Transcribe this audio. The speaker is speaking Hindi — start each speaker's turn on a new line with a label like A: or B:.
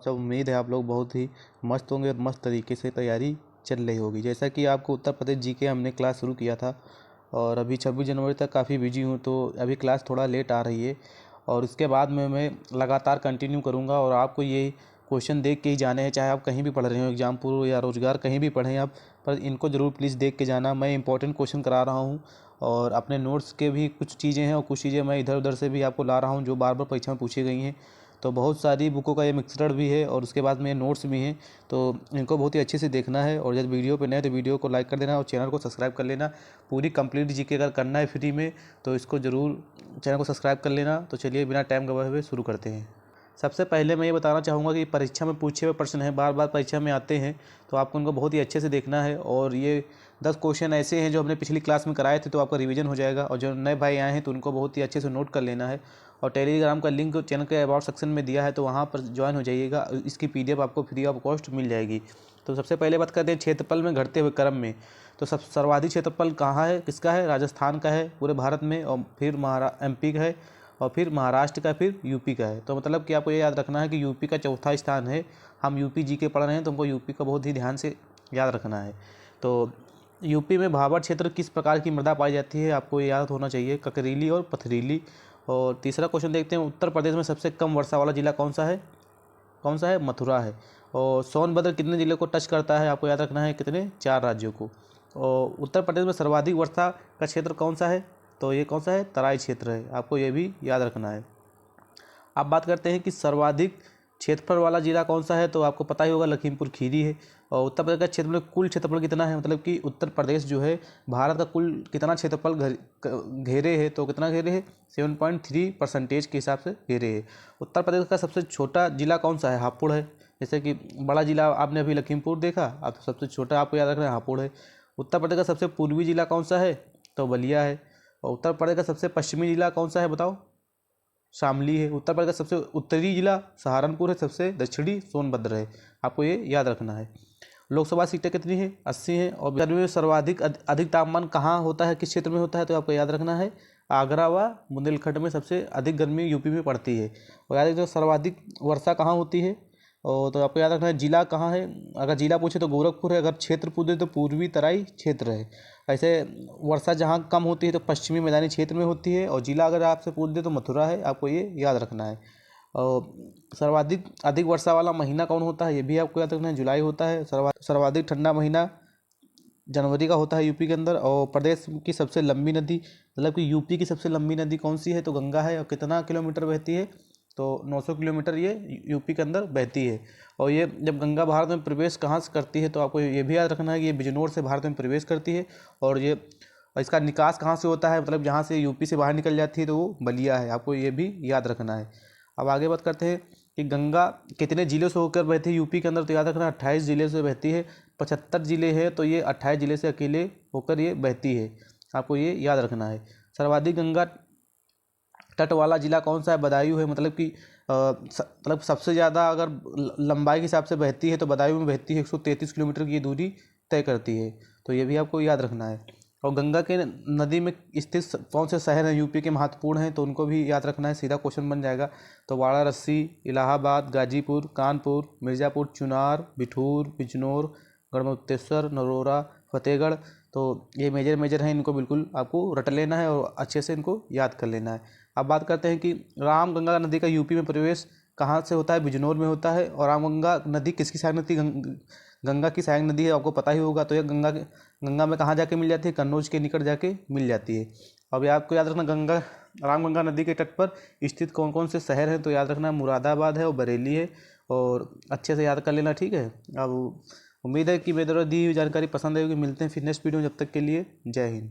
A: सब उम्मीद है आप लोग बहुत ही मस्त होंगे और मस्त तरीके से तैयारी चल रही होगी। जैसा कि आपको उत्तर प्रदेश जीके हमने क्लास शुरू किया था और अभी 26 जनवरी तक काफ़ी बिजी हूँ, तो अभी क्लास थोड़ा लेट आ रही है और उसके बाद में मैं लगातार कंटिन्यू करूँगा और आपको ये क्वेश्चन देख के ही जाने हैं, चाहे आप कहीं भी पढ़ रहे हो, एग्जामपुर या रोजगार कहीं भी पढ़ें आप, पर इनको ज़रूर प्लीज़ देख के जाना। मैं इंपॉर्टेंट क्वेश्चन करा रहा हूँ और अपने नोट्स के भी कुछ चीज़ें हैं और कुछ चीज़ें मैं इधर उधर से भी आपको ला रहा हूँ जो बार बार परीक्षा में पूछी गई हैं। तो बहुत सारी बुकों का ये मिक्सचर भी है और उसके बाद में नोट्स भी हैं, तो इनको बहुत ही अच्छे से देखना है। और जब वीडियो पे नए तो वीडियो को लाइक कर देना और चैनल को सब्सक्राइब कर लेना। पूरी कंप्लीट जीके अगर करना है फ्री में तो इसको ज़रूर चैनल को सब्सक्राइब कर लेना। तो चलिए बिना टाइम गवाए हुए शुरू करते हैं। सबसे पहले मैं ये बताना चाहूँगा कि परीक्षा में पूछे हुए प्रश्न हैं, बार बार परीक्षा में आते हैं, तो आपको उनको बहुत ही अच्छे से देखना है। और ये 10 क्वेश्चन ऐसे हैं जो हमने पिछली क्लास में कराए थे, तो आपका रिवीजन हो जाएगा। और जो नए भाई आए हैं तो उनको बहुत ही अच्छे से नोट कर लेना है। और टेलीग्राम का लिंक चैनल के अबाउट सेक्शन में दिया है, तो वहाँ पर ज्वाइन हो जाइएगा। इसकी PDF आपको फ्री ऑफ कॉस्ट मिल जाएगी। तो सबसे पहले बात करते हैं क्षेत्रफल में घटते हुए क्रम में। तो सब सर्वाधिक क्षेत्रफल कहाँ है, किसका है? राजस्थान का है पूरे भारत में, और फिर MP का है, और फिर महाराष्ट्र का, फिर यूपी का है। तो मतलब कि आपको ये याद रखना है कि यूपी का चौथा स्थान है। हम यूपी जीके पढ़ रहे हैं तो हमको यूपी का बहुत ही ध्यान से याद रखना है। तो यूपी में भाबर क्षेत्र किस प्रकार की मृदा पाई जाती है, आपको ये याद होना चाहिए, ककरीली और पथरीली। और तीसरा क्वेश्चन देखते हैं, उत्तर प्रदेश में सबसे कम वर्षा वाला जिला कौन सा है? कौन सा है? मथुरा है। और सोनभद्र कितने जिले को टच करता है, आपको याद रखना है, कितने? 4 राज्यों को। और उत्तर प्रदेश में सर्वाधिक वर्षा का क्षेत्र कौन सा है? तो ये कौन सा है? तराई क्षेत्र है, आपको ये भी याद रखना है। अब बात करते हैं कि सर्वाधिक क्षेत्रफल वाला जिला कौन सा है, तो आपको पता ही होगा, लखीमपुर खीरी है। और उत्तर प्रदेश का क्षेत्र में कुल क्षेत्रफल कितना है, मतलब कि उत्तर प्रदेश जो है भारत का कुल कितना क्षेत्रफल घेरे है, तो कितना घेरे है? 7.3% के हिसाब से घेरे है। उत्तर प्रदेश का सबसे छोटा जिला कौन सा है? हापुड़ है। जैसे कि बड़ा जिला आपने अभी लखीमपुर देखा, अब सबसे छोटा आपको याद रखना है, हापुड़ है। उत्तर प्रदेश का सबसे पूर्वी जिला कौन सा है? तो बलिया है। और उत्तर प्रदेश का सबसे पश्चिमी जिला कौन सा है, बताओ? शामली है। उत्तर प्रदेश का सबसे उत्तरी जिला सहारनपुर है, सबसे दक्षिणी सोनभद्र है, आपको ये याद रखना है। लोकसभा सीटें कितनी है? 80 हैं। और गर्मी में सर्वाधिक अधिक तापमान कहाँ होता है, किस क्षेत्र में होता है, तो आपको याद रखना है, आगरा व बुंदेलखंड में सबसे अधिक गर्मी यूपी में पड़ती है। और याद रखना, सर्वाधिक वर्षा कहाँ होती है, और तो आपको याद रखना है जिला कहाँ है। अगर जिला पूछे तो गोरखपुर है, अगर क्षेत्र पूछे तो पूर्वी तराई क्षेत्र है। ऐसे वर्षा जहाँ कम होती है तो पश्चिमी मैदानी क्षेत्र में होती है, और जिला अगर आपसे पूछ दे तो मथुरा है, आपको ये याद रखना है। और सर्वाधिक अधिक वर्षा वाला महीना कौन होता है, ये भी आपको याद रखना है, जुलाई होता है। सर्वाधिक ठंडा महीना जनवरी का होता है यूपी के अंदर। और प्रदेश की सबसे लंबी नदी, मतलब कि यूपी की सबसे लंबी नदी कौन सी है, तो गंगा है। और कितना किलोमीटर बहती है, तो 900 किलोमीटर ये यूपी के अंदर बहती है। और ये जब गंगा भारत में प्रवेश कहाँ से करती है, तो आपको ये भी याद रखना है कि ये बिजनौर से भारत में प्रवेश करती है। और ये इसका निकास कहाँ से होता है, मतलब जहाँ से यूपी से बाहर निकल जाती है तो वो बलिया है, आपको ये भी याद रखना है। अब आगे बात करते हैं कि गंगा कितने जिलों से होकर बहती है यूपी के अंदर, तो याद रखना 28 जिले से बहती है। 75 जिले हैं तो ये 28 जिले से अकेले होकर ये बहती है, आपको ये याद रखना है। सर्वाधिक गंगा तट वाला जिला कौन सा है? बदायूं है। मतलब कि मतलब सबसे ज़्यादा अगर लंबाई के हिसाब से बहती है तो बदायूं में बहती है, 133 किलोमीटर की दूरी तय करती है, तो ये भी आपको याद रखना है। और गंगा के नदी में स्थित कौन से शहर हैं यूपी के महत्वपूर्ण हैं, तो उनको भी याद रखना है, सीधा क्वेश्चन बन जाएगा। तो वाराणसी, इलाहाबाद, गाजीपुर, कानपुर, मिर्ज़ापुर, चुनार, बिठूर, बिजनौर, गढ़मुक्तेश्वर, नरोरा, फतेहगढ़। तो ये मेजर हैं, इनको बिल्कुल आपको रट लेना है और अच्छे से इनको याद कर लेना है। अब बात करते हैं कि रामगंगा नदी का यूपी में प्रवेश कहाँ से होता है? बिजनौर में होता है। और रामगंगा नदी किसकी सहायक नदी? गंगा की सहायक नदी है, आपको पता ही होगा। तो ये गंगा में कहाँ जाके मिल जाती है? कन्नौज के निकट जाके मिल जाती है। अब ये आपको याद रखना, रामगंगा नदी के तट पर स्थित कौन कौन से शहर हैं, तो याद रखना मुरादाबाद है और बरेली है, और अच्छे से याद कर लेना, ठीक है। अब उम्मीद है कि मेरे द्वारा दी हुई जानकारी पसंद आई होगी। मिलते हैं फिर नेक्स्ट वीडियो में, जब तक के लिए जय हिंद।